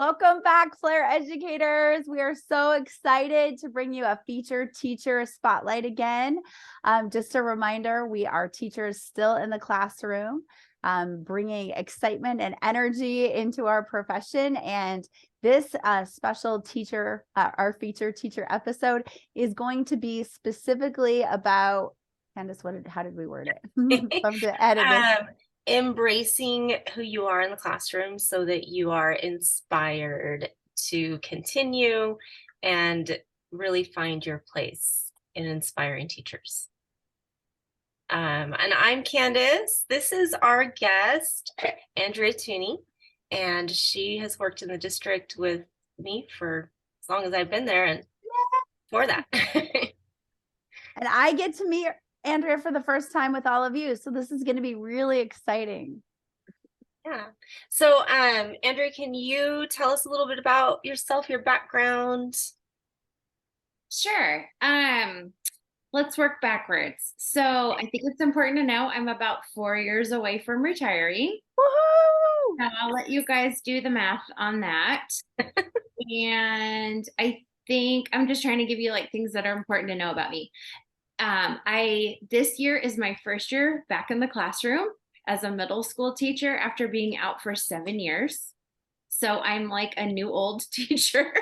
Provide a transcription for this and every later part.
Welcome back, Flare educators. We are so excited to bring you a featured teacher spotlight again. Just a reminder, we are teachers still in the classroom, bringing excitement and energy into our profession. And this special teacher, our featured teacher episode is going to be specifically about, Kandyce, how did we word it? I'm to edit this. Embracing who you are in the classroom so that you are inspired to continue and really find your place in inspiring teachers. And I'm Kandyce. This is our guest, Andrea Thune, and she has worked in the district with me for as long as I've been there and for that. And I get to meet Andrea for the first time with all of you. So this is going to be really exciting. Yeah. So, Andrea, can you tell us a little bit about yourself, your background? Sure. Let's work backwards. So I think it's important to know I'm about 4 years away from retiring. Woohoo! So I'll let you guys do the math on that. And I think I'm just trying to give you like things that are important to know about me. This year is my first year back in the classroom as a middle school teacher after being out for 7 years. So I'm like a new old teacher.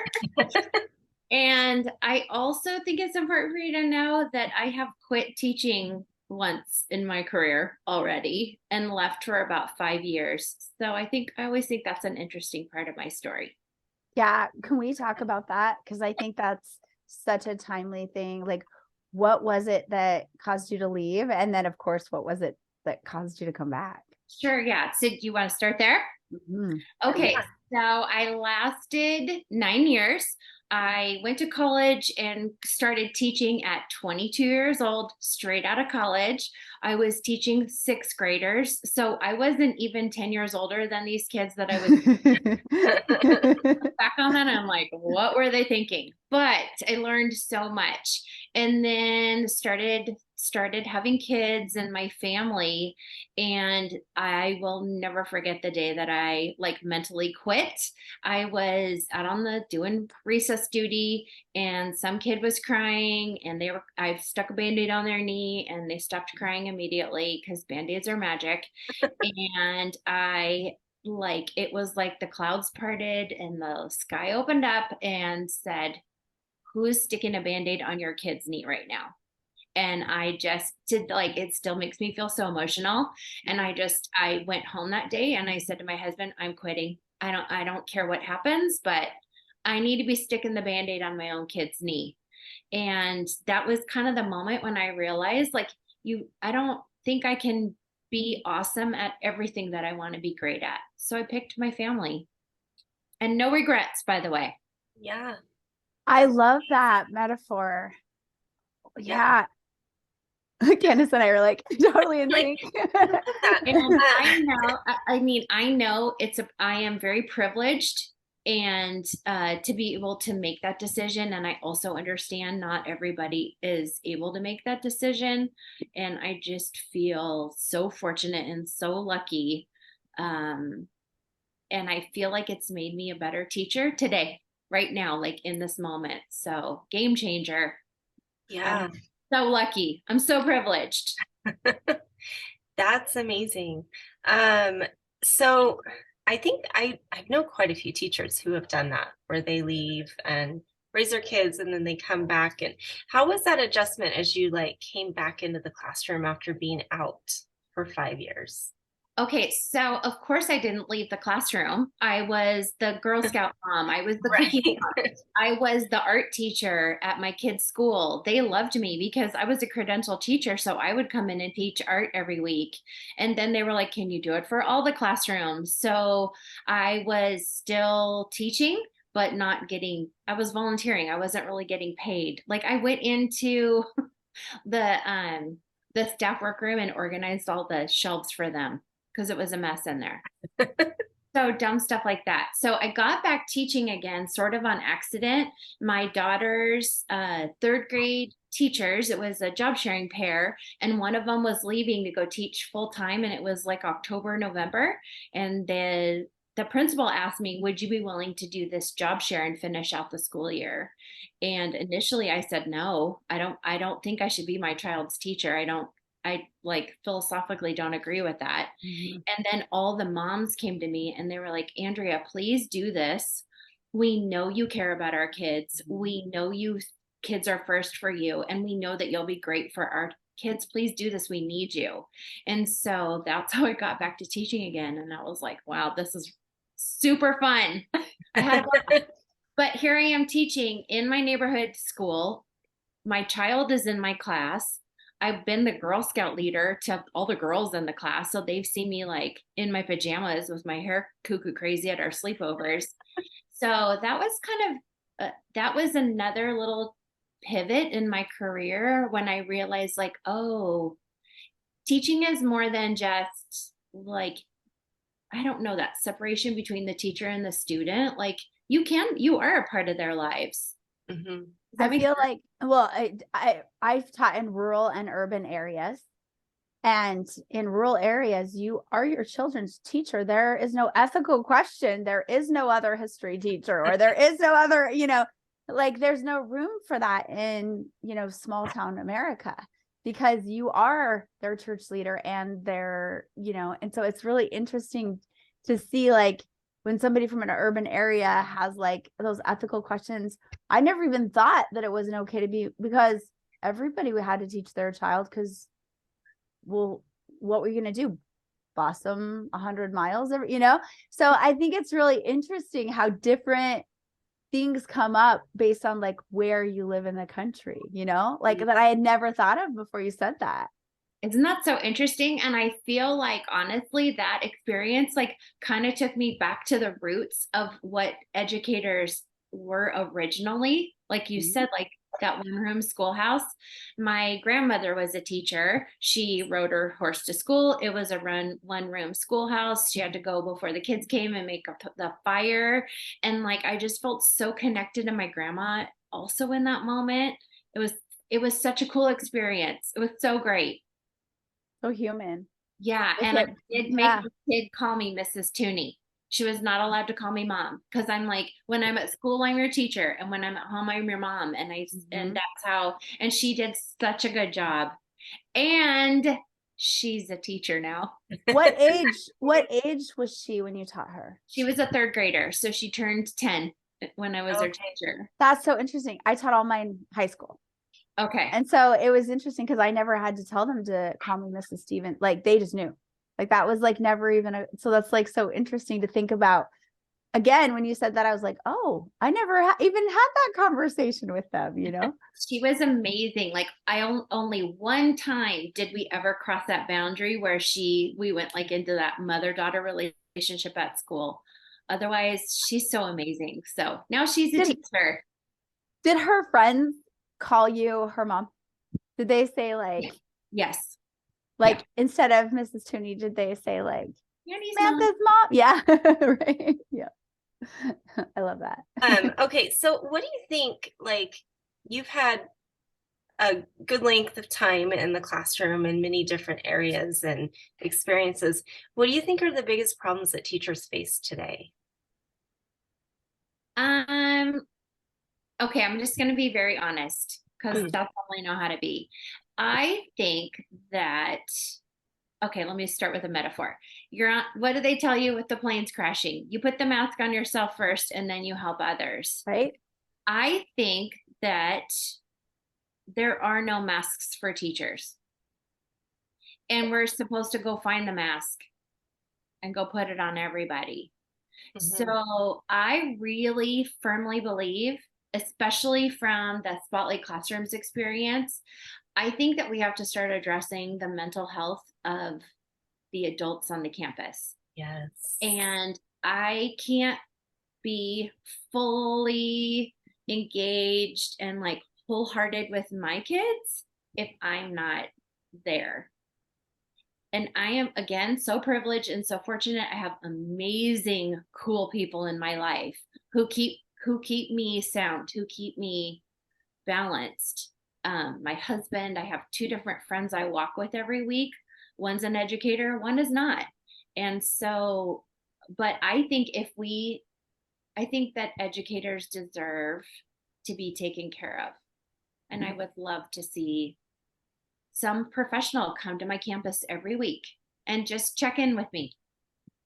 And I also think it's important for you to know that I have quit teaching once in my career already and left for about 5 years. So I always think that's an interesting part of my story. Yeah. Can we talk about that? Because I think that's such a timely thing. Like, what was it that caused you to leave? And then, of course, what was it that caused you to come back? Sure. Yeah. So do you want to start there? Mm-hmm. Okay. So I lasted 9 years. I went to college and started teaching at 22 years old, straight out of college. I was teaching sixth graders. So I wasn't even 10 years older than these kids that I was back on that. And I'm like, what were they thinking? But I learned so much and then started having kids and my family. And I will never forget the day that I like mentally quit. I was out on the doing recess duty and some kid was crying and I stuck a band-aid on their knee and they stopped crying immediately because band-aids are magic. And it was like the clouds parted and the sky opened up and said, who's sticking a band-aid on your kid's knee right now? And I just did, like, it still makes me feel so emotional. And I went home that day and I said to my husband, I'm quitting. I don't care what happens, but I need to be sticking the band-aid on my own kid's knee. And that was kind of the moment when I realized I don't think I can be awesome at everything that I want to be great at. So I picked my family. And no regrets, by the way. Yeah. I love that metaphor. Yeah. Kandyce and I are like totally in sync. And I know I am very privileged and to be able to make that decision. And I also understand not everybody is able to make that decision. And I just feel so fortunate and so lucky. And I feel like it's made me a better teacher today, right now, like in this moment. So game changer. Yeah. I'm so lucky. I'm so privileged. That's amazing. So I think I know quite a few teachers who have done that, where they leave and raise their kids and then they come back. And how was that adjustment as you came back into the classroom after being out for 5 years? Okay, so of course I didn't leave the classroom. I was the Girl Scout mom. I was the Right. cookie mom. I was the art teacher at my kids' school. They loved me because I was a credentialed teacher, so I would come in and teach art every week. And then they were like, "Can you do it for all the classrooms?" So I was still teaching, but I was volunteering. I wasn't really getting paid. Like I went into the staff workroom and organized all the shelves for them because it was a mess in there. So dumb stuff like that. So I got back teaching again, sort of on accident. My daughter's third grade teachers, it was a job sharing pair, and one of them was leaving to go teach full time, and it was like October, November, and the the principal asked me, would you be willing to do this job share and finish out the school year? And initially I said, no, I don't think I should be my child's teacher. I like philosophically don't agree with that. Mhm. And then all the moms came to me and they were like, Andrea, please do this. We know you care about our kids. We know you kids are first for you. And we know that you'll be great for our kids. Please do this. We need you. And so that's how I got back to teaching again. And I was like, wow, this is super fun. I had a blast. But here I am teaching in my neighborhood school. My child is in my class. I've been the Girl Scout leader to all the girls in the class. So they've seen me like in my pajamas with my hair cuckoo crazy at our sleepovers. So that was kind of, that was another little pivot in my career when I realized like, oh, teaching is more than just like, I don't know, that separation between the teacher and the student. Like you are a part of their lives. Mm-hmm. I feel like, well, I've taught in rural and urban areas. And in rural areas, you are your children's teacher. There is no ethical question. There is no other history teacher, or there is no other, like there's no room for that in, small town America, because you are their church leader and and so it's really interesting to see like when somebody from an urban area has like those ethical questions. I never even thought that it wasn't okay to be, because everybody had to teach their child, because well, what were you going to do? Bus them 100 miles, So I think it's really interesting how different things come up based on like where you live in the country, like that I had never thought of before you said that. Isn't that so interesting? And I feel like honestly, that experience like kind of took me back to the roots of what educators were originally. Like you said, like that one room schoolhouse. My grandmother was a teacher. She rode her horse to school. It was a one room schoolhouse. She had to go before the kids came and make up the fire. And like I just felt so connected to my grandma also in that moment. It was such a cool experience. It was so great. So human. Yeah, and I did make the kid call me Mrs. Thune. She was not allowed to call me mom, because I'm like, when I'm at school, I'm your teacher, and when I'm at home, I'm your mom, and and that's how. And she did such a good job, and she's a teacher now. What age? What age was she when you taught her? She was a third grader, so she turned 10 when I was her teacher. That's so interesting. I taught all mine in high school. Okay. And so it was interesting because I never had to tell them to call me Mrs. Stevens. Like they just knew. Like that was like never even so that's like so interesting to think about. Again, when you said that, I was like, oh, I never even had that conversation with them, She was amazing. Like only one time did we ever cross that boundary where we went like into that mother-daughter relationship at school. Otherwise, she's so amazing. So now she's a teacher. Did her friends call you her mom? Did they say like yes, like instead of Mrs. Thune, did they say like Samantha's mom? Yeah. Right. Yeah. I love that. Okay, so what do you think, like you've had a good length of time in the classroom in many different areas and experiences. What do you think are the biggest problems that teachers face today? Okay, I'm just going to be very honest, because that's all I know how to be. I think that, okay, let me start with a metaphor. What do they tell you with the planes crashing? You put the mask on yourself first and then you help others. Right. I think that there are no masks for teachers. And we're supposed to go find the mask and go put it on everybody. So I really firmly believe, especially from the Spotlight Classrooms experience, I think that we have to start addressing the mental health of the adults on the campus. Yes. And I can't be fully engaged and like wholehearted with my kids if I'm not there. And I am, again, so privileged and so fortunate. I have amazing, cool people in my life who keep me sound, who keep me balanced. My husband, I have 2 different friends I walk with every week. One's an educator, one is not. And so but I think I think that educators deserve to be taken care of. And I would love to see some professional come to my campus every week and just check in with me.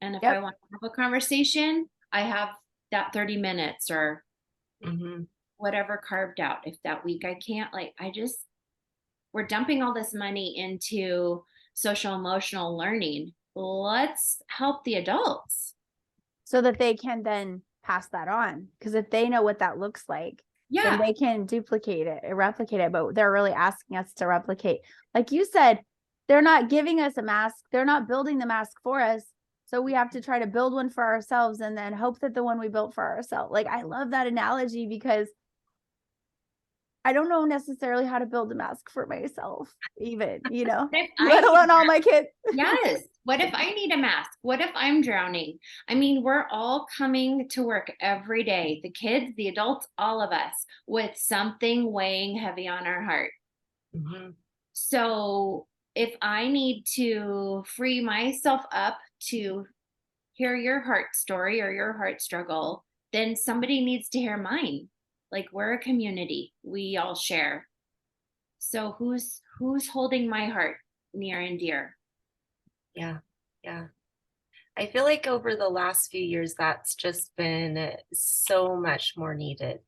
And if I want to have a conversation, I have that 30 minutes or whatever carved out. If that week I can't, like, we're dumping all this money into social emotional learning. Let's help the adults. So that they can then pass that on. Because if they know what that looks like, then they can duplicate it and replicate it. But they're really asking us to replicate. Like you said, they're not giving us a mask. They're not building the mask for us. So we have to try to build one for ourselves and then hope that the one we built for ourselves. Like, I love that analogy because I don't know necessarily how to build a mask for myself, even, let alone all my kids. Yes. What if I need a mask? What if I'm drowning? I mean, we're all coming to work every day, the kids, the adults, all of us, with something weighing heavy on our heart. So if I need to free myself up to hear your heart story or your heart struggle, then somebody needs to hear mine. Like, we're a community, we all share. So who's holding my heart near and dear? Yeah. I feel like over the last few years, that's just been so much more needed.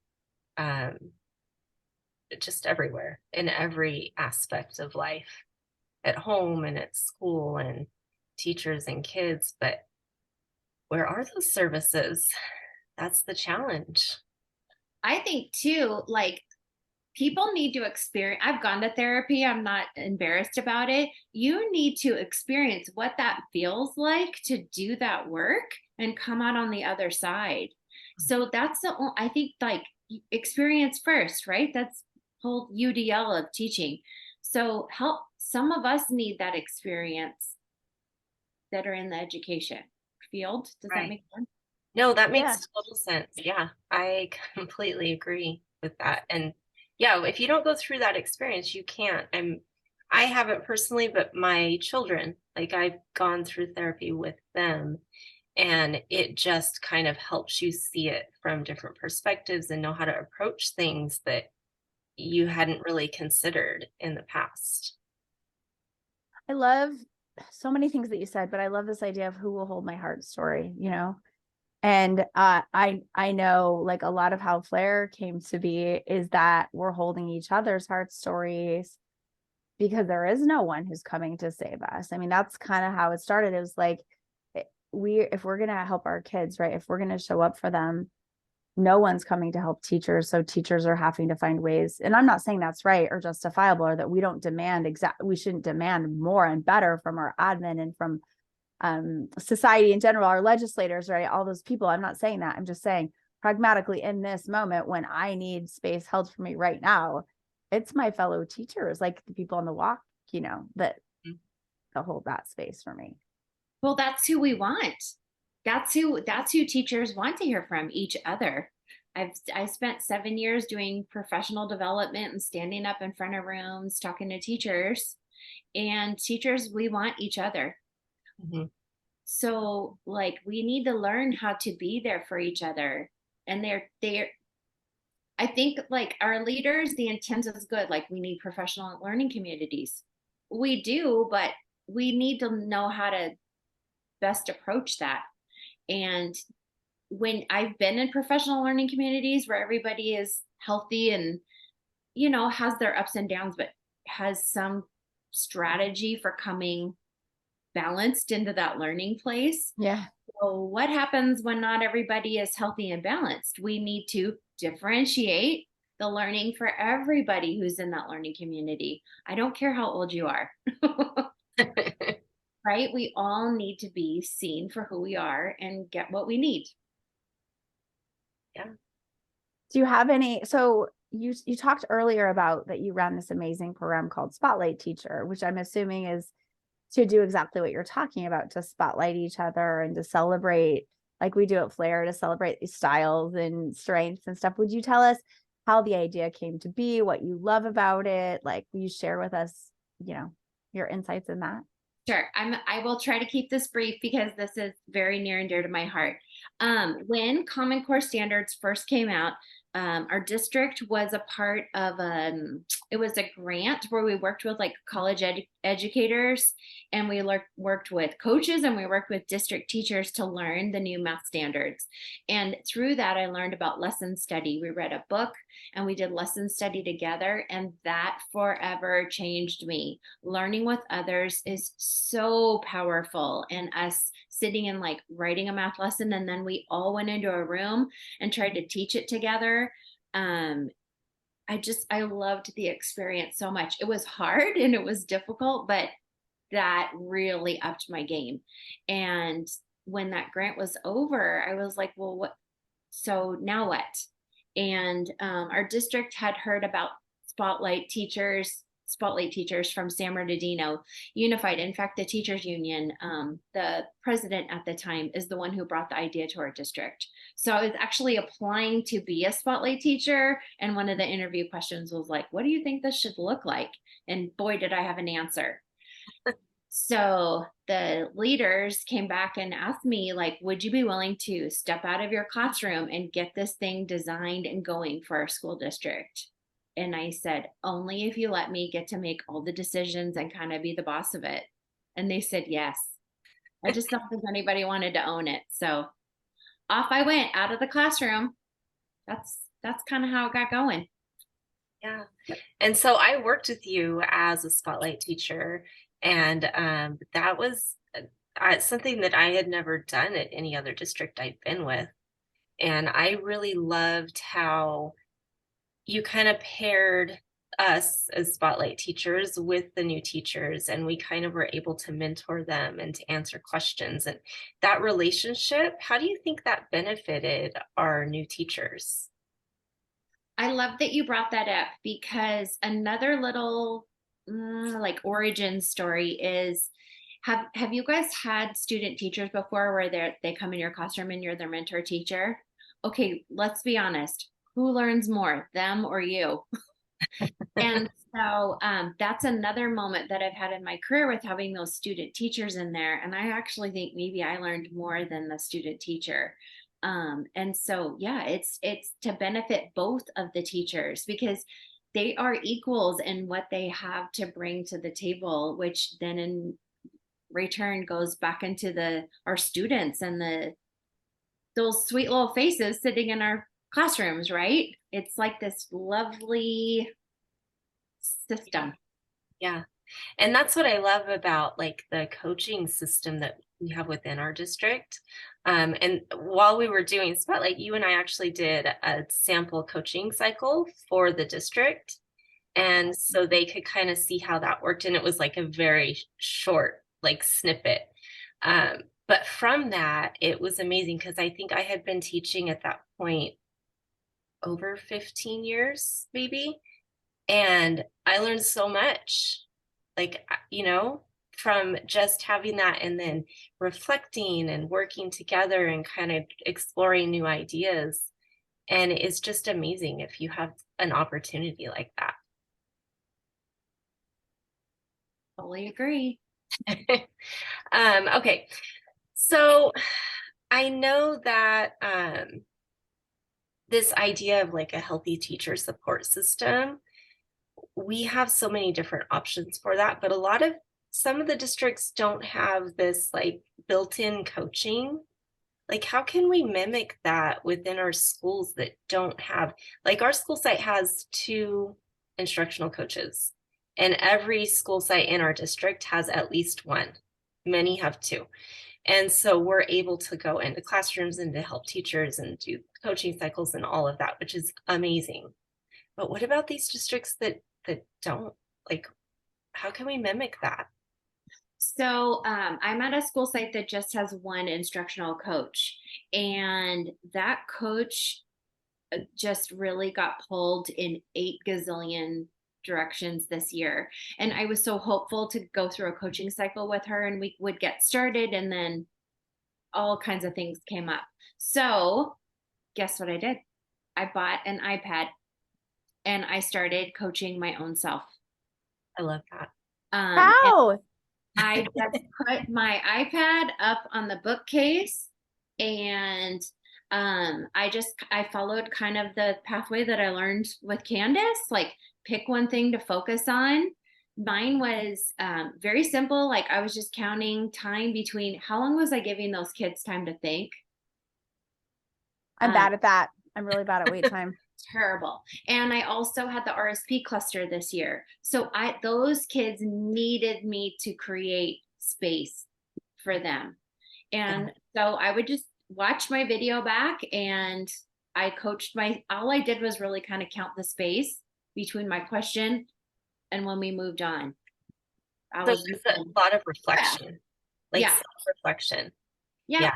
Just everywhere, in every aspect of life, at home and at school and teachers and kids. But where are those services? That's the challenge. I think too, like, people need to experience. I've gone to therapy. I'm not embarrassed about it. You need to experience what that feels like to do that work and come out on the other side. So that's I think, like, experience first, right? That's whole UDL of teaching. So some of us need that experience that are in the education field. Does that make sense? No, that makes total sense. Yeah, I completely agree with that. And yeah, if you don't go through that experience, you can't. I haven't personally, but my children, like, I've gone through therapy with them, and it just kind of helps you see it from different perspectives and know how to approach things that you hadn't really considered in the past. I love so many things that you said, but I love this idea of who will hold my heart story, And I know, like, a lot of how Flair came to be is that we're holding each other's heart stories because there is no one who's coming to save us. I mean, that's kind of how it started. It was like, if we're going to help our kids, right, if we're going to show up for them, no one's coming to help teachers. So teachers are having to find ways. And I'm not saying that's right or justifiable, or that we don't demand we shouldn't demand more and better from our admin and from society in general, our legislators, right? All those people. I'm not saying that. I'm just saying pragmatically, in this moment, when I need space held for me right now, it's my fellow teachers, like the people on the walk, that hold that space for me. Well, that's who we want. That's who teachers want to hear from, each other. I spent 7 years doing professional development and standing up in front of rooms talking to teachers, and teachers, we want each other. So, like, we need to learn how to be there for each other. And I think, like, our leaders, the intent is good. Like, we need professional learning communities. We do, but we need to know how to best approach that. And when I've been in professional learning communities where everybody is healthy and, has their ups and downs, but has some strategy for coming balanced into that learning place. Yeah. So what happens when not everybody is healthy and balanced? We need to differentiate the learning for everybody who's in that learning community. I don't care how old you are. Right? We all need to be seen for who we are and get what we need. Yeah. Do you have any, so you talked earlier about that you ran this amazing program called Spotlight Teacher, which I'm assuming is to do exactly what you're talking about, to spotlight each other and to celebrate, like we do at Flair, to celebrate these styles and strengths and stuff. Would you tell us how the idea came to be, what you love about it? Like, will you share with us, your insights in that? Sure. I will try to keep this brief because this is very near and dear to my heart. When Common Core standards first came out, our district was a part of it was a grant where we worked with like college educators, and we worked with coaches, and we worked with district teachers to learn the new math standards. And through that, I learned about lesson study. We read a book and we did lesson study together, and that forever changed me. Learning with others is so powerful, and us sitting and like writing a math lesson, and then we all went into a room and tried to teach it together. I loved the experience so much. It was hard and it was difficult, but that really upped my game. And when that grant was over, I was like, well, what? So now what? And our district had heard about spotlight teachers from San Bernardino Unified. In fact, the teachers union, the president at the time is the one who brought the idea to our district. So I was actually applying to be a spotlight teacher. And one of the interview questions was like, what do you think this should look like? And boy, did I have an answer. So the leaders came back and asked me, like, would you be willing to step out of your classroom and get this thing designed and going for our school district? And I said, only if you let me get to make all the decisions and kind of be the boss of it. And they said, yes. I just don't think anybody wanted to own it. So off I went out of the classroom. That's kind of how it got going. Yeah. And so I worked with you as a spotlight teacher, and that was something that I had never done at any other district I'd been with. And I really loved how you kind of paired us as spotlight teachers with the new teachers, and we kind of were able to mentor them and to answer questions. And that relationship, how do you think that benefited our new teachers? I love that you brought that up, because another little like origin story is, have you guys had student teachers before where they come in your classroom and you're their mentor teacher? Okay, let's be honest. Who learns more, them or you? And so that's another moment that I've had in my career with having those student teachers in there. And I actually think maybe I learned more than the student teacher. And so, yeah, it's to benefit both of the teachers, because they are equals in what they have to bring to the table, which then in return goes back into our students and those sweet little faces sitting in our classrooms, right? It's like this lovely system. Yeah. And that's what I love about like the coaching system that we have within our district. And while we were doing Spotlight, you and I actually did a sample coaching cycle for the district. And so they could kind of see how that worked. And it was like a very short, like snippet. But from that, it was amazing because I think I had been teaching at that point over 15 years, maybe. And I learned so much, like, from just having that and then reflecting and working together and kind of exploring new ideas. And it's just amazing if you have an opportunity like that. Totally agree. Okay. So I know that this idea of like a healthy teacher support system, we have so many different options for that, but some of the districts don't have this like built-in coaching. Like, how can we mimic that within our schools that don't have, like, our school site has 2 instructional coaches, and every school site in our district has at least 1. Many have 2. And so we're able to go into classrooms and to help teachers and do coaching cycles and all of that, which is amazing. But what about these districts that don't, like, how can we mimic that? So I'm at a school site that just has one instructional coach, and that coach just really got pulled in 8 gazillion directions this year. And I was so hopeful to go through a coaching cycle with her and we would get started, and then all kinds of things came up. So guess what I did? I bought an iPad and I started coaching my own self. I love that. How? I just put my iPad up on the bookcase, and I followed kind of the pathway that I learned with Kandyce, like pick one thing to focus on. Mine was very simple. Like I was just counting time between how long was I giving those kids time to think? I'm bad at that. I'm really bad at wait time. Terrible. And I also had the RSP cluster this year. So those kids needed me to create space for them. And so I would just watch my video back, and I coached all I did was really kind of count the space between my question and when we moved on. So there's a lot of reflection, like self-reflection. Yeah.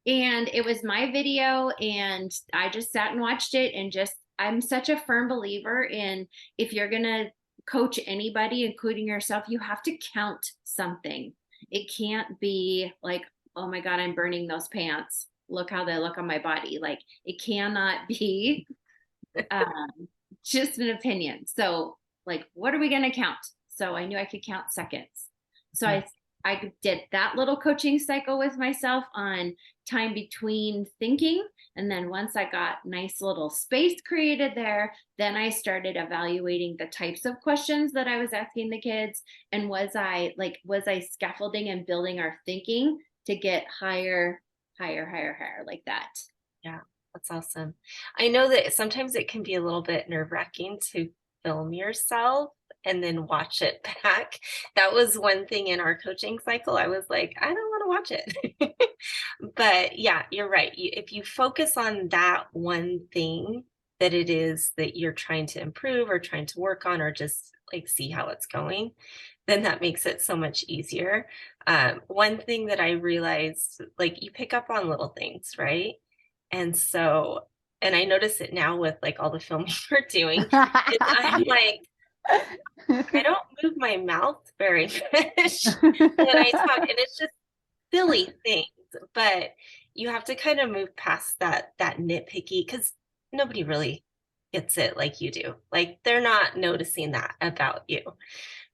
And it was my video, and I just sat and watched it, and I'm such a firm believer in, if you're going to coach anybody, including yourself, you have to count something. It can't be like, oh my God, I'm burning those pants. Look how they look on my body. Like it cannot be just an opinion. So like, what are we going to count? So I knew I could count seconds. So I did that little coaching cycle with myself on time between thinking. And then once I got nice little space created there, then I started evaluating the types of questions that I was asking the kids. And was I scaffolding and building our thinking to get higher like that? Yeah, that's awesome. I know that sometimes it can be a little bit nerve-wracking to film yourself and then watch it back. That was one thing in our coaching cycle. I was like, I don't want to watch it. But yeah, you're right. If you focus on that one thing that it is that you're trying to improve or trying to work on, or just like see how it's going, then that makes it so much easier. One thing that I realized, like you pick up on little things, right? And so, and I notice it now with like all the filming we're doing, I'm like, I don't move my mouth very much when I talk, and it's just silly things, but you have to kind of move past that nitpicky, because nobody really gets it like you do. Like they're not noticing that about you.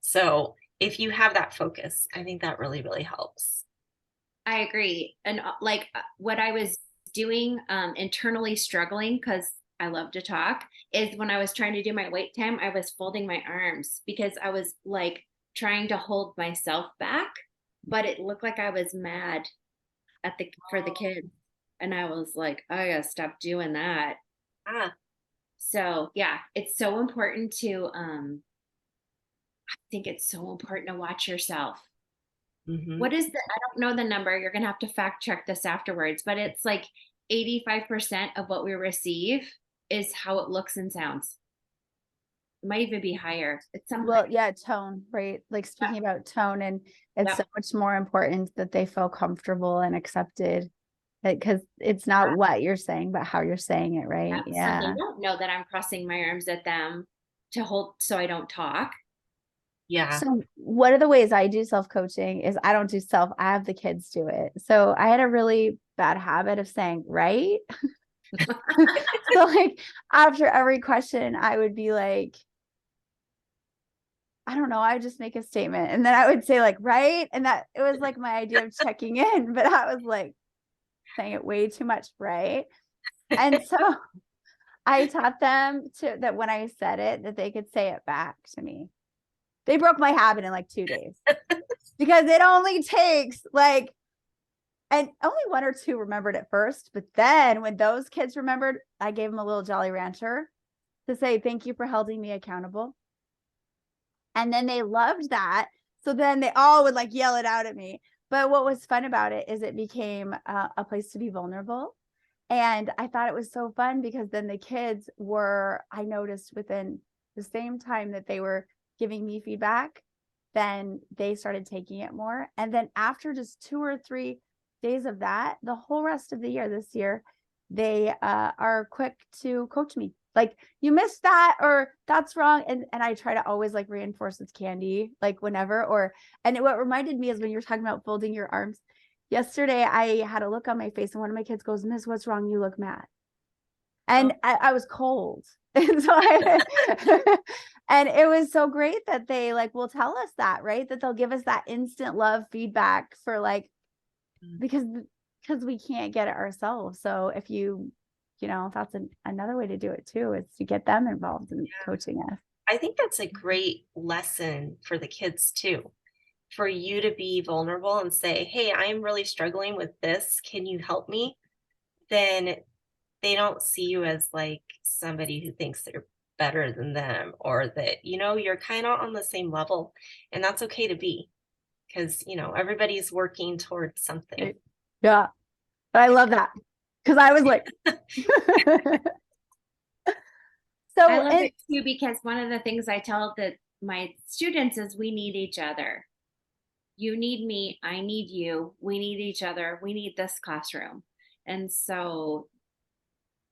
So if you have that focus, I think that really, really helps. I agree. And like what I was doing internally struggling, because I love to talk, is when I was trying to do my wait time, I was folding my arms because I was like trying to hold myself back, but it looked like I was mad for the kids. And I was like, I gotta stop doing that. So yeah, it's so important to I think it's so important to watch yourself. What is I don't know the number. You're gonna have to fact check this afterwards, but it's like 85% of what we receive is how it looks and sounds. It might even be higher. It's Well, yeah, tone, right? Like speaking about tone, and it's so much more important that they feel comfortable and accepted, because it's not what you're saying, but how you're saying it, right? Yeah. So they don't know that I'm crossing my arms at them to hold so I don't talk. Yeah. So one of the ways I do self-coaching is I don't do self, I have the kids do it. So I had a really bad habit of saying, right? So like after every question, I would be like, I don't know, I would just make a statement. And then I would say like, right. And that it was like my idea of checking in, but I was like saying it way too much, right? And so I taught them that when I said it, that they could say it back to me. They broke my habit in like 2 days because it only takes like, and only one or two remembered at first. But then when those kids remembered, I gave them a little Jolly Rancher to say, thank you for holding me accountable. And then they loved that. So then they all would like yell it out at me. But what was fun about it is it became a place to be vulnerable. And I thought it was so fun because then the kids were, I noticed within the same time that they were giving me feedback, then they started taking it more. And then after just 2 or 3 days of that, the whole rest of the year, this year, they are quick to coach me. Like, you missed that, or that's wrong. And I try to always like reinforce with candy, like whenever, and what reminded me is when you're talking about folding your arms. Yesterday, I had a look on my face and one of my kids goes, Miss, what's wrong? You look mad. And I was cold. And so and it was so great that they like will tell us that, right? That they'll give us that instant love feedback for like, because we can't get it ourselves. So if that's another way to do it too, is to get them involved in coaching us. I think that's a great lesson for the kids too, for you to be vulnerable and say, hey, I'm really struggling with this. Can you help me? Then they don't see you as like somebody who thinks they're better than them, or that, you're kind of on the same level, and that's okay to be, because, everybody's working towards something. Yeah. But I love that, because I was like, so I love it too, because one of the things I tell my students is we need each other. You need me, I need you, we need each other, we need this classroom. And so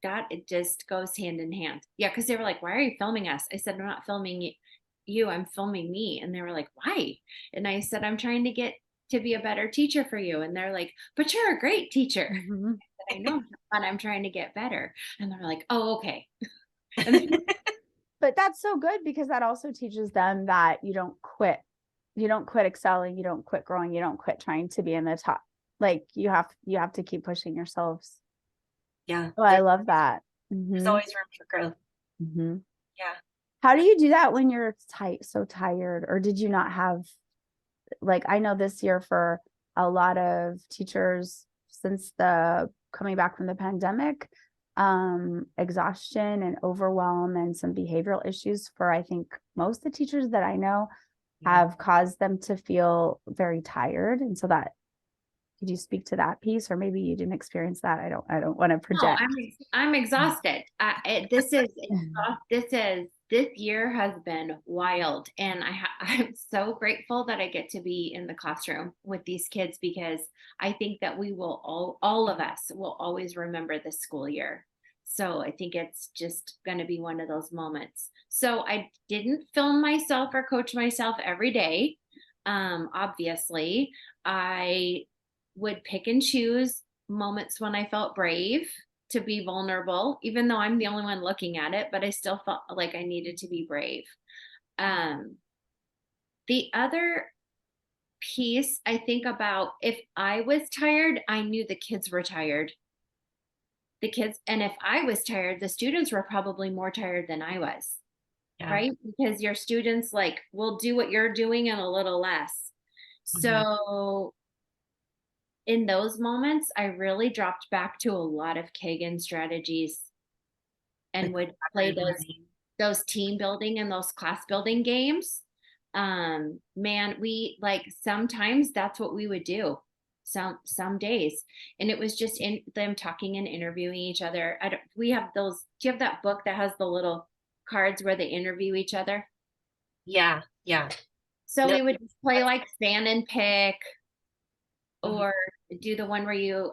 that it just goes hand in hand. Yeah, because they were like, why are you filming us? I said, I'm not filming you, I'm filming me. And they were like, why? And I said, I'm trying to get to be a better teacher for you. And they're like, but you're a great teacher. Mm-hmm. I said, I know, but I'm trying to get better. And they're like, oh, okay. But that's so good, because that also teaches them that you don't quit. You don't quit excelling. You don't quit growing. You don't quit trying to be in the top. Like you have to keep pushing yourselves. Yeah. Oh, I love that. There's always room for growth. Mm-hmm. Yeah. How do you do that when you're so tired? Or did you not have, like, I know this year for a lot of teachers since the coming back from the pandemic, exhaustion and overwhelm and some behavioral issues for, I think, most of the teachers that I know have caused them to feel very tired. And so could you speak to that piece? Or maybe you didn't experience that. I don't want to project. No, I'm exhausted. This year has been wild, and I'm so grateful that I get to be in the classroom with these kids, because I think that we will all of us will always remember this school year. So I think it's just going to be one of those moments. So I didn't film myself or coach myself every day. Obviously, I would pick and choose moments when I felt brave to be vulnerable, even though I'm the only one looking at it, but I still felt like I needed to be brave. The other piece I think about, if I was tired, I knew the kids were tired. And if I was tired, the students were probably more tired than I was. Yeah. Right? Because your students will do what you're doing and a little less. Mm-hmm. So in those moments, I really dropped back to a lot of Kagan strategies and would play those team building and those class building games. Man, we sometimes that's what we would do. Some days, and it was just in them talking and interviewing each other. We have those. Do you have that book that has the little cards where they interview each other? Yeah. So we would play like stand and pick, or do the one where you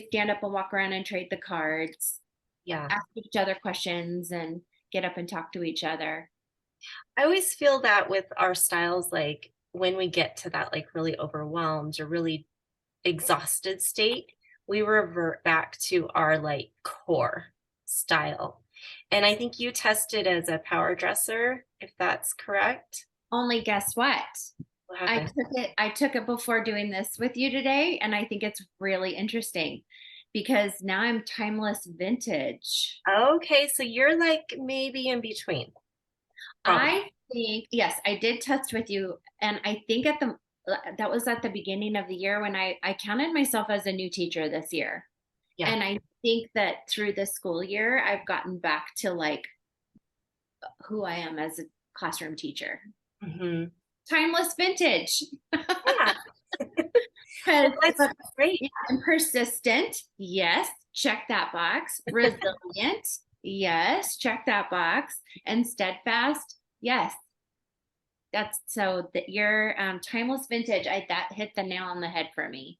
stand up and walk around and trade the cards. Yeah. Ask each other questions and get up and talk to each other. I always feel that with our styles, when we get to that really overwhelmed or really exhausted state, we revert back to our core style. And I think you tested as a power dresser, if that's correct. Only guess what? I took it before doing this with you today, and I think it's really interesting because now I'm timeless vintage. Okay, so you're maybe in between. I think, yes, I did test with you, and I think that was at the beginning of the year when I counted myself as a new teacher this year. Yeah. And I think that through the school year, I've gotten back to who I am as a classroom teacher. Mm-hmm. Timeless vintage. Yeah. That's great. Yeah, and persistent. Yes. Check that box. Resilient. Yes. Check that box. And steadfast. Yes. That's so that your timeless vintage. That hit the nail on the head for me.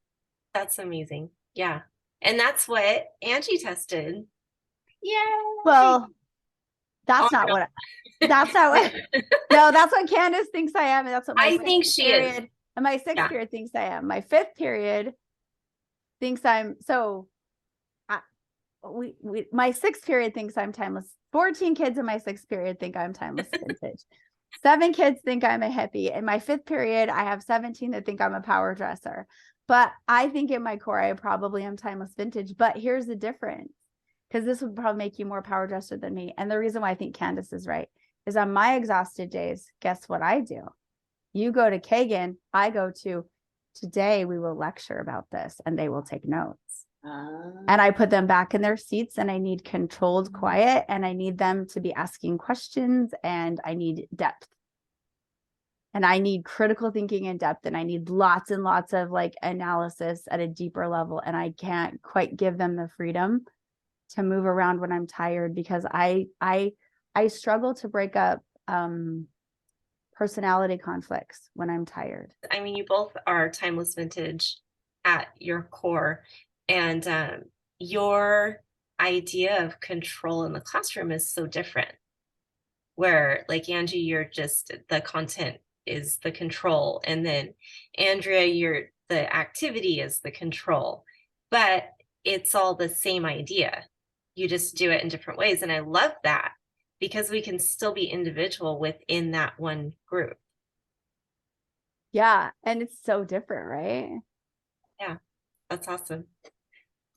That's amazing. Yeah. And that's what Angie tested. Yeah. Well, that's not what no, that's what Kandyce thinks I am. And that's what I think she is. And my sixth period thinks I am. My fifth period thinks I'm my sixth period thinks I'm timeless. 14 kids in my sixth period think I'm timeless vintage. 7 kids think I'm a hippie. In my fifth period, I have 17 that think I'm a power dresser. But I think in my core, I probably am timeless vintage. But here's the difference, because this would probably make you more power dresser than me. And the reason why I think Kandyce is right is on my exhausted days, guess what I do? You go to Kagan, I go to, today we will lecture about this, and they will take notes. And I put them back in their seats, and I need controlled quiet, and I need them to be asking questions, and I need depth. And I need critical thinking and depth, and I need lots and lots of like analysis at a deeper level. And I can't quite give them the freedom to move around when I'm tired, because I struggle to break up personality conflicts when I'm tired. I mean, you both are timeless vintage at your core, and your idea of control in the classroom is so different. Where, like, Angie, you're just, the content is the control, and then Andrea, the activity is the control, but it's all the same idea. You just do it in different ways, and I love that, because we can still be individual within that one group. Yeah, and it's so different, right? Yeah, that's awesome.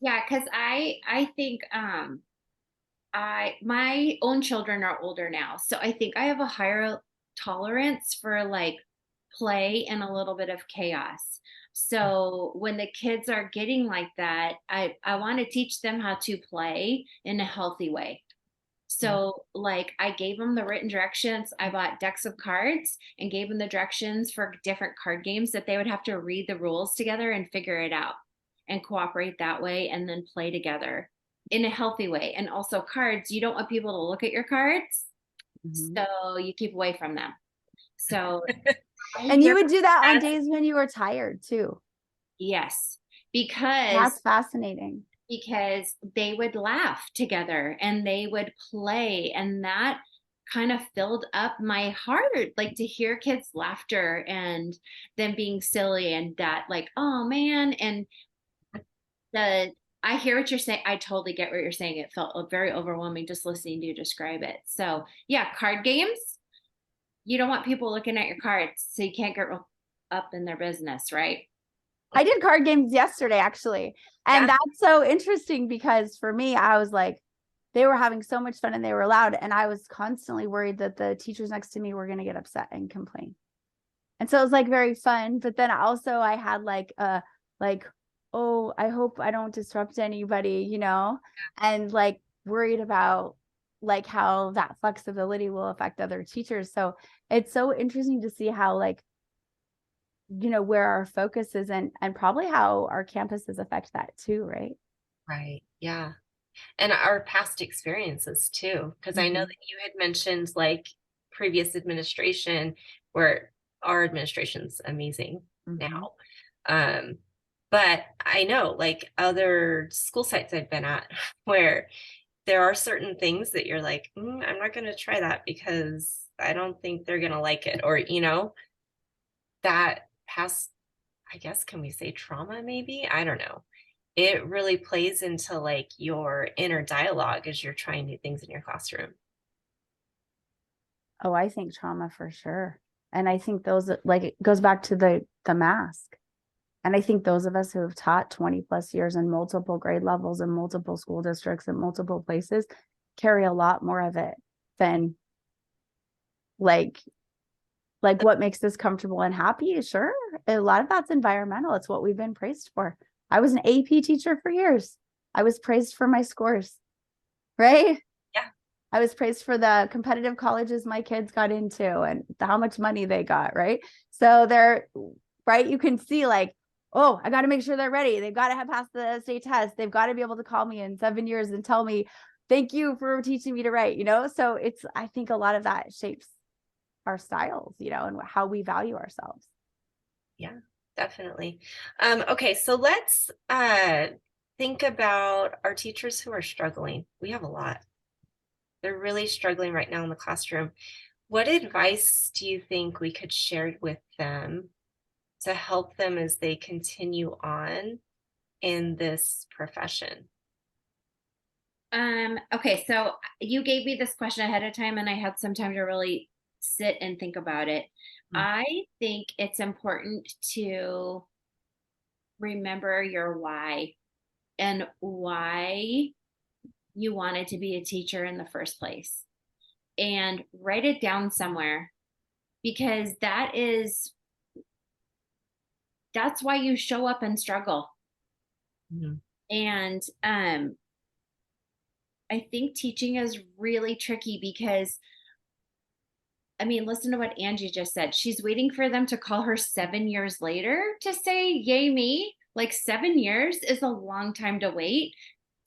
Yeah, because I think my own children are older now, so I think I have a higher tolerance for like play and a little bit of chaos. So when the kids are getting like that, I want to teach them how to play in a healthy way. So like I gave them the written directions. I bought decks of cards and gave them the directions for different card games that they would have to read the rules together and figure it out and cooperate that way, and then play together in a healthy way. And also cards, you don't want people to look at your cards. So you keep away from them. So and you would do that on days when you were tired too. Yes, because that's fascinating. Because they would laugh together and they would play, and that kind of filled up my heart, like to hear kids' laughter and them being silly, and that like, oh man. And I hear what you're saying. I totally get what you're saying. It felt very overwhelming just listening to you describe it. So yeah, card games, you don't want people looking at your cards, so you can't get up in their business, right? I did card games yesterday, actually. And that's so interesting, because for me, I was like, they were having so much fun and they were loud. And I was constantly worried that the teachers next to me were going to get upset and complain. And so it was like very fun. But then also I had like, oh, I hope I don't disrupt anybody, you know, and like worried about like how that flexibility will affect other teachers. So it's so interesting to see how like, you know, where our focus is, and probably how our campuses affect that too, right? Right. Yeah. And our past experiences too, because I know that you had mentioned like previous administration, where our administration's amazing now. But I know like other school sites I've been at where there are certain things that you're like, I'm not going to try that because I don't think they're going to like it. Or, you know, that past, I guess, can we say trauma maybe? I don't know. It really plays into like your inner dialogue as you're trying new things in your classroom. Oh, I think trauma for sure. And I think those, like, it goes back to the mask. And I think those of us who have taught 20 plus years in multiple grade levels and multiple school districts and multiple places carry a lot more of it than like what makes us comfortable and happy. Sure, a lot of that's environmental. It's what we've been praised for. I was an AP teacher for years. I was praised for my scores, right? Yeah. I was praised for the competitive colleges my kids got into and how much money they got, right? So they're, right, you can see like, oh, I got to make sure they're ready. They've got to have passed the state test. They've got to be able to call me in 7 years and tell me, thank you for teaching me to write, you know? So it's, I think a lot of that shapes our styles, you know, and how we value ourselves. Yeah, definitely. Okay, so let's think about our teachers who are struggling. We have a lot. They're really struggling right now in the classroom. What advice do you think we could share with them to help them as they continue on in this profession? Okay, so you gave me this question ahead of time and I had some time to really sit and think about it. Mm. I think it's important to remember your why and why you wanted to be a teacher in the first place and write it down somewhere because that's why you show up and struggle. Mhm. And I think teaching is really tricky because I mean, listen to what Angie just said. She's waiting for them to call her 7 years later to say, yay, me. Like 7 years is a long time to wait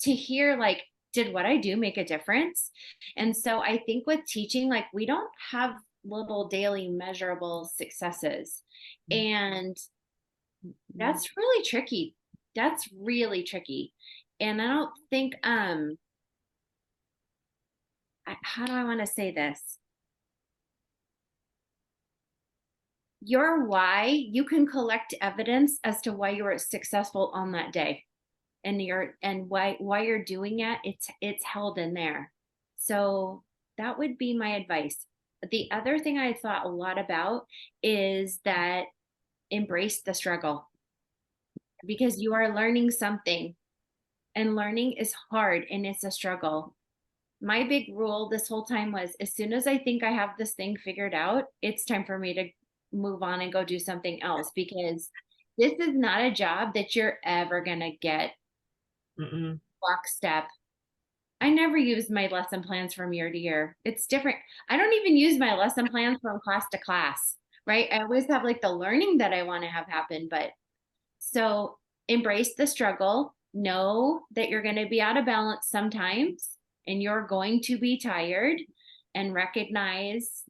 to hear, like, did what I do make a difference? And so I think with teaching, like, we don't have little daily measurable successes. And that's really tricky. That's really tricky. And I don't think, how do I want to say this? Your why, you can collect evidence as to why you were successful on that day and why you're doing it. It's held in there. So that would be my advice. The other thing I thought a lot about is that embrace the struggle because you are learning something and learning is hard and it's a struggle. My big rule this whole time was as soon as I think I have this thing figured out, it's time for me to move on and go do something else because this is not a job that you're ever going to get Mm-mm. lockstep. I never use my lesson plans from year to year. It's different. I don't even use my lesson plans from class to class, right? I always have like the learning that I want to have happen, but so embrace the struggle. Know that you're going to be out of balance sometimes and you're going to be tired and recognize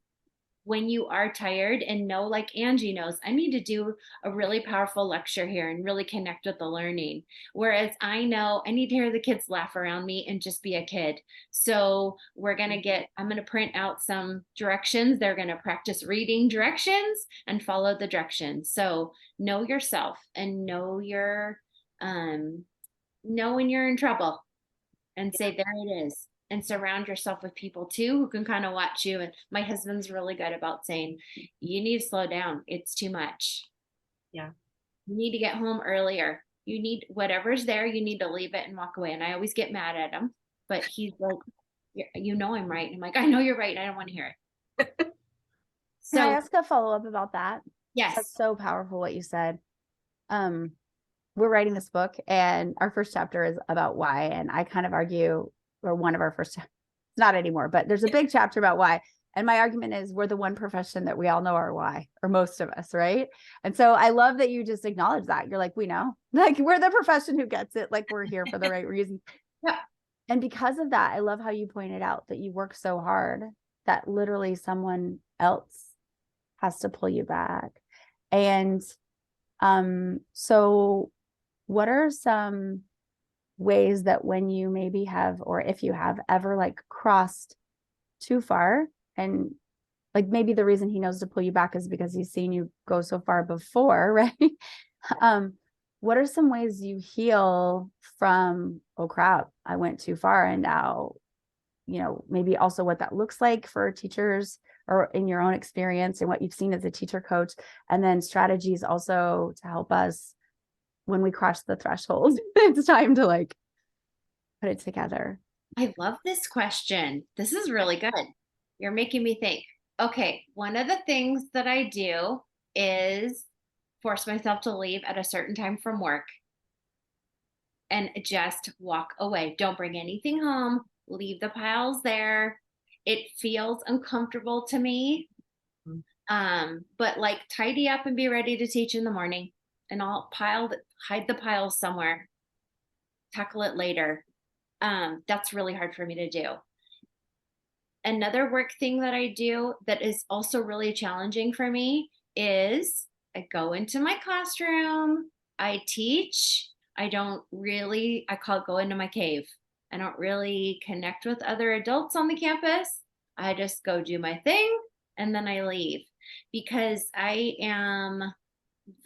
when you are tired and know, like Angie knows, I need to do a really powerful lecture here and really connect with the learning. Whereas I know I need to hear the kids laugh around me and just be a kid. So I'm going to print out some directions. They're going to practice reading directions and follow the directions. So know yourself and know when you're in trouble and say, there it is. And surround yourself with people too who can kind of watch you. And my husband's really good about saying, you need to slow down. It's too much. Yeah. You need to get home earlier. You need whatever's there, you need to leave it and walk away. And I always get mad at him, but he's like, you know, I'm right. And I'm like, I know you're right. I don't want to hear it. Can I So, ask a follow-up about that? yes. That's so powerful what you said. We're writing this book and our first chapter is about why. And I kind of argue, or one of our first, it's not anymore, but there's a big chapter about why. And my argument is we're the one profession that we all know our why, or most of us, right? And so I love that you just acknowledge that. You're like, we know, like we're the profession who gets it, like we're here for the right reason. Yeah. And because of that, I love how you pointed out that you work so hard that literally someone else has to pull you back. And so what are some ways that when you maybe have, or if you have ever like crossed too far, and like maybe the reason he knows to pull you back is because he's seen you go so far before, right? What are some ways you heal from, oh crap, I went too far, and now, you know, maybe also what that looks like for teachers or in your own experience and what you've seen as a teacher coach, and then strategies also to help us when we cross the threshold. It's time to like put it together. I love this question. This is really good. You're making me think. Okay, one of the things that I do is force myself to leave at a certain time from work and just walk away. Don't bring anything home. Leave the piles there. It feels uncomfortable to me. But like tidy up and be ready to teach in the morning and hide the piles somewhere. Tackle it later. That's really hard for me to do. Another work thing that I do that is also really challenging for me is I go into my classroom, I teach. I call it go into my cave. I don't really connect with other adults on the campus. I just go do my thing and then I leave because I am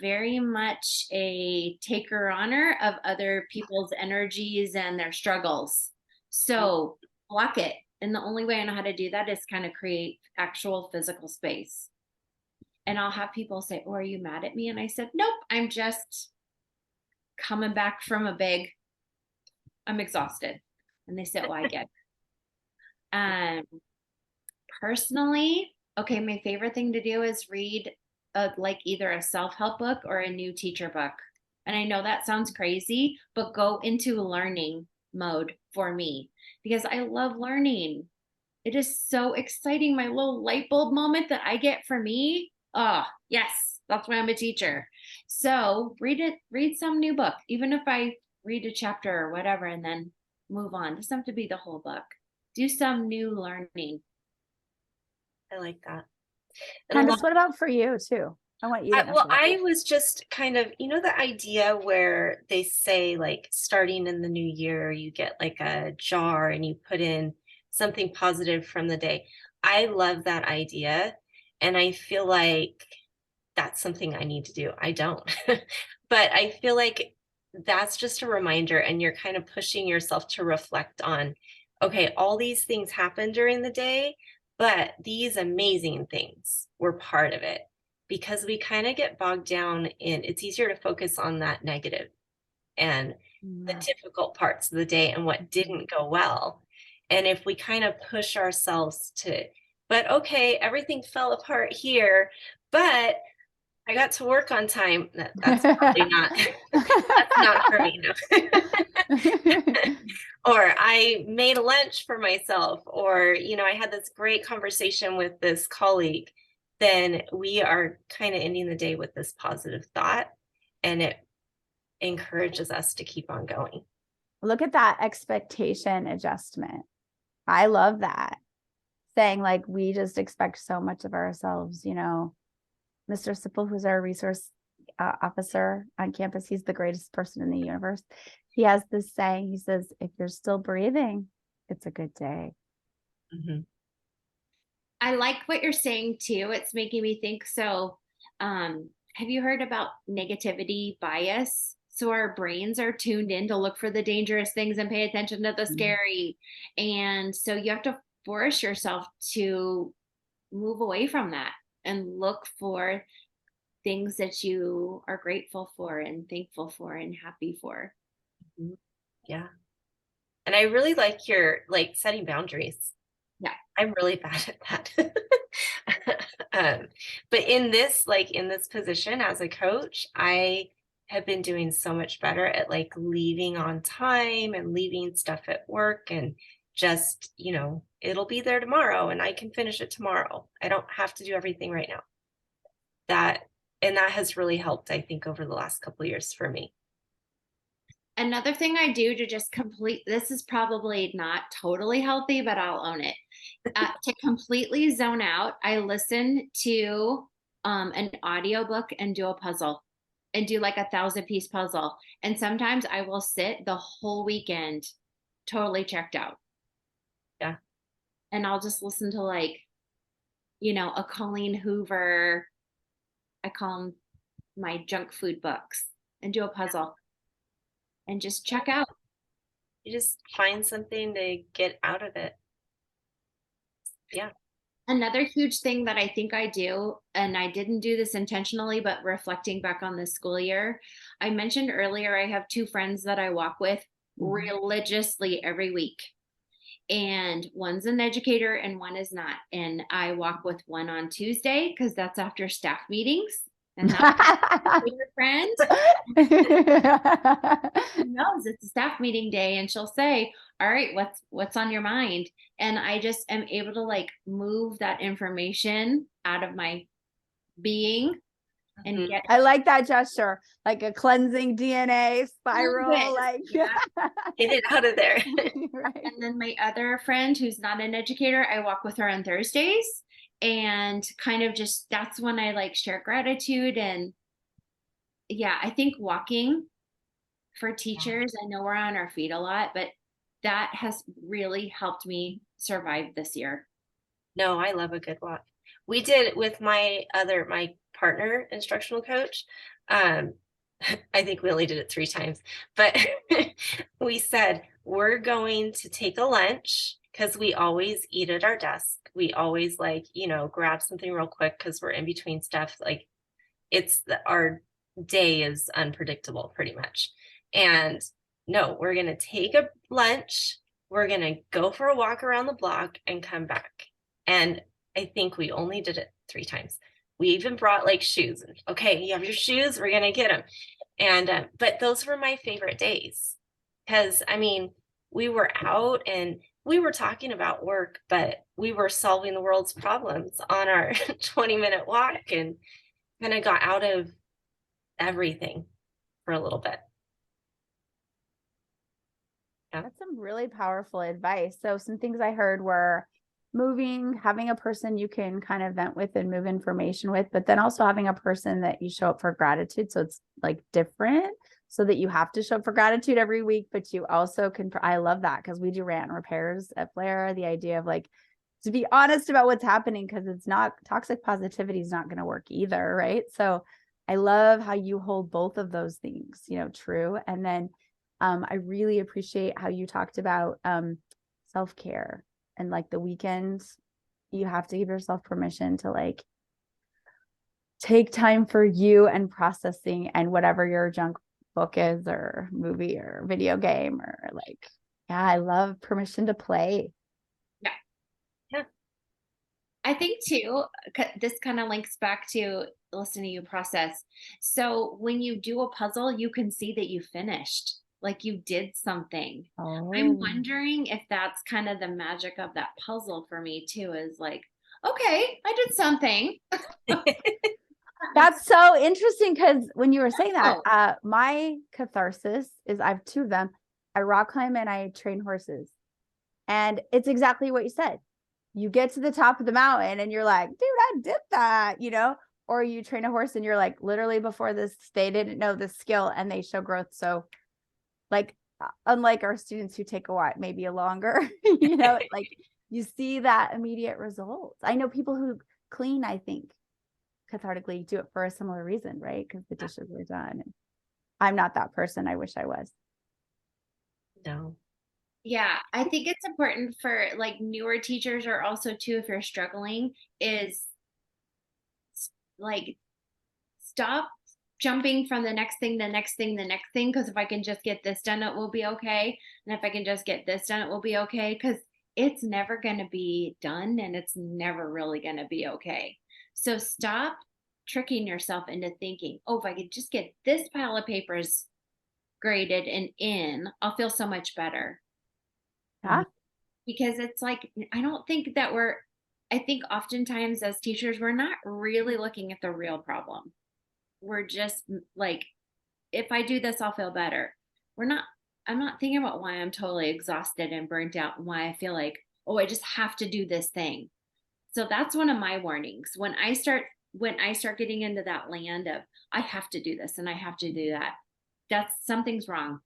very much a taker honor of other people's energies and their struggles. So block it. And the only way I know how to do that is kind of create actual physical space. And I'll have people say, "Oh, are you mad at me?" And I said, "Nope, I'm just coming back from I'm exhausted." And they said, "Oh, I get it." Personally, okay, my favorite thing to do is read like either a self-help book or a new teacher book. And I know that sounds crazy, but go into learning mode for me because I love learning. It is so exciting. My little light bulb moment that I get for me. Oh, yes, that's why I'm a teacher. So read some new book, even if I read a chapter or whatever, and then move on. It doesn't have to be the whole book. Do some new learning. I like that. And Kandyce, what about for you too? I want you to answer well, that. I was just kind of, the idea where they say like starting in the new year, you get like a jar and you put in something positive from the day. I love that idea. And I feel like that's something I need to do. I don't, but I feel like that's just a reminder, and you're kind of pushing yourself to reflect on, okay, all these things happen during the day, but these amazing things were part of it, because we kind of get bogged down in, it's easier to focus on that negative and the difficult parts of the day and what didn't go well. And if we kind of push ourselves to, but okay, everything fell apart here, but I got to work on time. That's probably not, that's not for me, no. Or I made a lunch for myself, or, I had this great conversation with this colleague, then we are kind of ending the day with this positive thought, and it encourages us to keep on going. Look at that expectation adjustment. I love that. Saying like, we just expect so much of ourselves, Mr. Sipple, who's our resource officer on campus, he's the greatest person in the universe. He has this saying, he says, if you're still breathing, it's a good day. Mm-hmm. I like what you're saying too. It's making me think. So, have you heard about negativity bias? So our brains are tuned in to look for the dangerous things and pay attention to the scary. And so you have to force yourself to move away from that and look for things that you are grateful for and thankful for and happy for. Mm-hmm. Yeah. And I really like your setting boundaries. Yeah. I'm really bad at that. But in this position as a coach, I have been doing so much better at leaving on time and leaving stuff at work, and just, it'll be there tomorrow and I can finish it tomorrow. I don't have to do everything right now. That has really helped, I think, over the last couple of years for me. Another thing I do to just this is probably not totally healthy, but I'll own it. To completely zone out, I listen to an audiobook and do a puzzle and do like a 1,000-piece puzzle. And sometimes I will sit the whole weekend totally checked out. Yeah. And I'll just listen to a Colleen Hoover, I call them my junk food books, and do a puzzle. And just check out. You just find something to get out of it. Yeah. Another huge thing that I think I do, and I didn't do this intentionally, but reflecting back on this school year, I mentioned earlier, I have 2 friends that I walk with religiously every week. And one's an educator and one is not. And I walk with one on Tuesday because that's after staff meetings. And that's my favorite friend. She knows it's a staff meeting day, and she'll say, all right, what's on your mind? And I just am able to move that information out of my being and get. I like that gesture, like a cleansing DNA spiral, get it out of there. Right. And then my other friend who's not an educator, I walk with her on Thursdays, and kind of just, that's when I share gratitude. And yeah, I think walking for teachers, I know we're on our feet a lot, but that has really helped me survive this year. No, I love a good walk. We did with my partner, instructional coach. I think we only did it 3 times, but we said, we're going to take a lunch because we always eat at our desk. We always like, grab something real quick because we're in between stuff. Like our day is unpredictable pretty much. And no, we're going to take a lunch. We're going to go for a walk around the block and come back. And I think we only did it 3 times. We even brought like shoes. Okay, you have your shoes, we're going to get them. And, but those were my favorite days because I mean, we were out and we were talking about work, but we were solving the world's problems on our 20-minute walk and kind of got out of everything for a little bit. Yeah. That's some really powerful advice. So some things I heard were having a person you can kind of vent with and move information with, but then also having a person that you show up for gratitude. So it's like different so that you have to show up for gratitude every week, but you also can, I love that because we do rant and repairs at Blair, the idea of like, to be honest about what's happening, because it's not toxic positivity is not going to work either. Right. So I love how you hold both of those things, true. And then I really appreciate how you talked about self-care and like the weekends, you have to give yourself permission to like take time for you and processing and whatever your junk book is or movie or video game or like, yeah, I love permission to play. Yeah. I think too, this kind of links back to listening to you process. So when you do a puzzle, you can see that you finished, like you did something. I'm wondering if that's kind of the magic of that puzzle for me too, is like, okay, I did something. That's so interesting because when you were saying that, my catharsis is I have 2 of them. I rock climb and I train horses. And it's exactly what you said. You get to the top of the mountain and you're like, dude, I did that, or you train a horse and you're like, literally before this, they didn't know this skill and they show growth. So like, unlike our students who take a while, maybe a longer, like you see that immediate result. I know people who clean, I think, cathartically do it for a similar reason, right? Because the dishes were done. And I'm not that person. I wish I was. No. Yeah, I think it's important for like newer teachers or also too, if you're struggling, is like stop jumping from the next thing, the next thing, the next thing. Because if I can just get this done, it will be okay. And if I can just get this done, it will be okay. Because it's never going to be done and it's never really going to be okay. So stop tricking yourself into thinking, oh, if I could just get this pile of papers graded and in, I'll feel so much better. Yeah. Because it's like, I don't think that I think oftentimes as teachers, we're not really looking at the real problem. We're just like, if I do this, I'll feel better. I'm not thinking about why I'm totally exhausted and burnt out and why I feel like, oh, I just have to do this thing. So that's one of my warnings. When I start getting into that land of I have to do this and I have to do that, that's something's wrong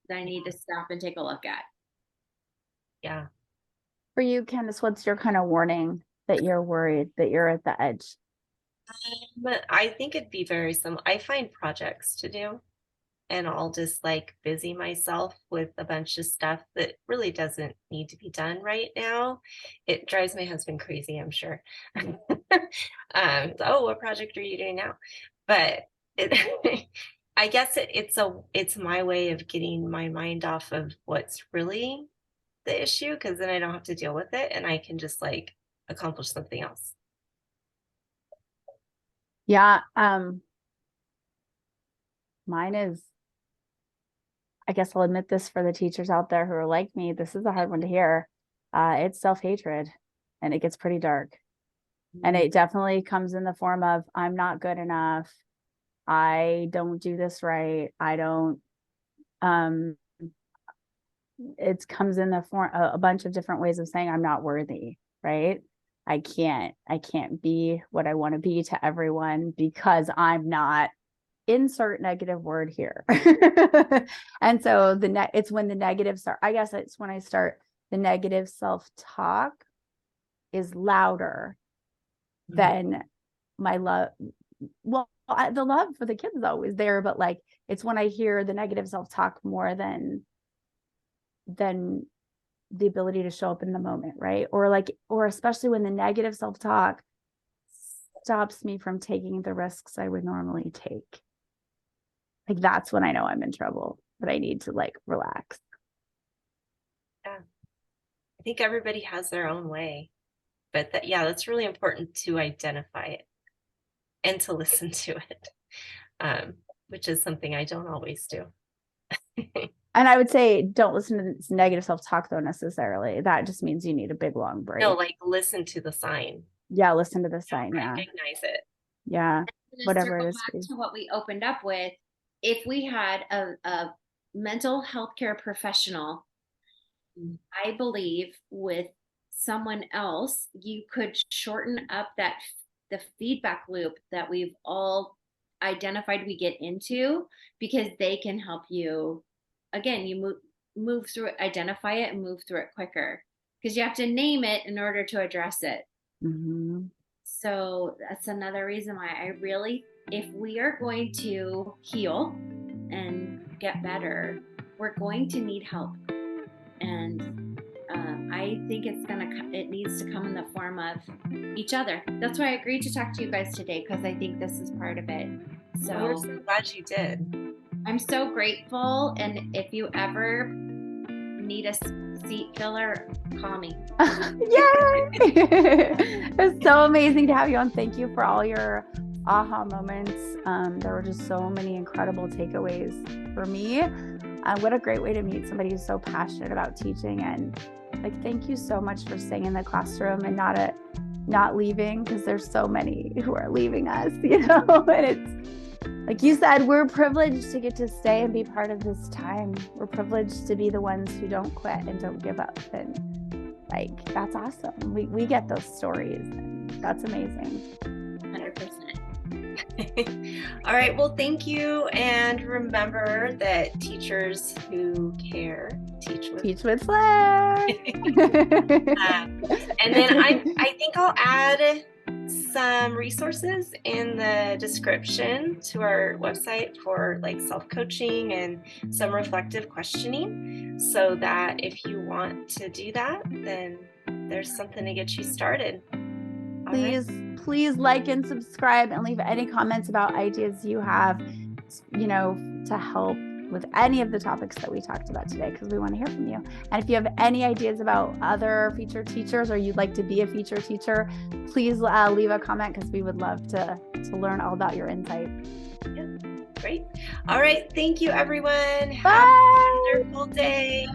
that I need to stop and take a look at. Yeah. For you, Kandyce, what's your kind of warning that you're worried that you're at the edge? I think it'd be very similar. I find projects to do and I'll just like busy myself with a bunch of stuff that really doesn't need to be done right now. It drives my husband crazy, I'm sure. Oh, what project are you doing now? But I guess it's my way of getting my mind off of what's really the issue, because then I don't have to deal with it and I can just like accomplish something else. Yeah. Mine is, I guess I'll admit this for the teachers out there who are like me. This is a hard one to hear. It's self-hatred and it gets pretty dark. And it definitely comes in the form of, I'm not good enough. I don't do this right. I don't, it comes in the form, a bunch of different ways of saying I'm not worthy, right? I can't be what I want to be to everyone because I'm not, insert negative word here. And so it's when the negatives start, I guess it's when I start, the negative self-talk is louder than my love. Well, the love for the kids is always there, but like, it's when I hear the negative self-talk more than the ability to show up in the moment, right? Or especially when the negative self-talk stops me from taking the risks I would normally take. Like, that's when I know I'm in trouble, but I need to like relax. Yeah. I think everybody has their own way, but that's really important to identify it and to listen to it, which is something I don't always do. And I would say don't listen to this negative self-talk though necessarily. That just means you need a big long break. No, like listen to the sign. Yeah, listen to the sign. Yeah. Recognize it. Yeah. Whatever it is. Back to what we opened up with, if we had a mental health care professional, I believe with someone else, you could shorten up the feedback loop that we've all identified we get into, because they can help you. Again, you move through it, identify it, and move through it quicker, because you have to name it in order to address it. Mm-hmm. So that's another reason why I really, if we are going to heal and get better, we're going to need help. And I think it needs to come in the form of each other. That's why I agreed to talk to you guys today, because I think this is part of it. So we're so glad you did. I'm so grateful. And if you ever need a seat filler, call me. Yay! It's so amazing to have you on. Thank you for all your aha moments. There were just so many incredible takeaways for me. What a great way to meet somebody who's so passionate about teaching. And like, thank you so much for staying in the classroom and not leaving, because there's so many who are leaving us, and it's like you said, we're privileged to get to stay and be part of this time. We're privileged to be the ones who don't quit and don't give up. And like, that's awesome. We get those stories, and that's amazing. 100%. All right. Well, thank you. And remember that teachers who care teach with flair. And then I think I'll add some resources in the description to our website for like self-coaching and some reflective questioning, so that if you want to do that, then there's something to get you started. Please like and subscribe, and leave any comments about ideas you have, to help with any of the topics that we talked about today, because we want to hear from you. And if you have any ideas about other feature teachers, or you'd like to be a feature teacher, please leave a comment, because we would love to learn all about your insight. Yeah, great. All right. Thank you, everyone. Bye. Have a wonderful day.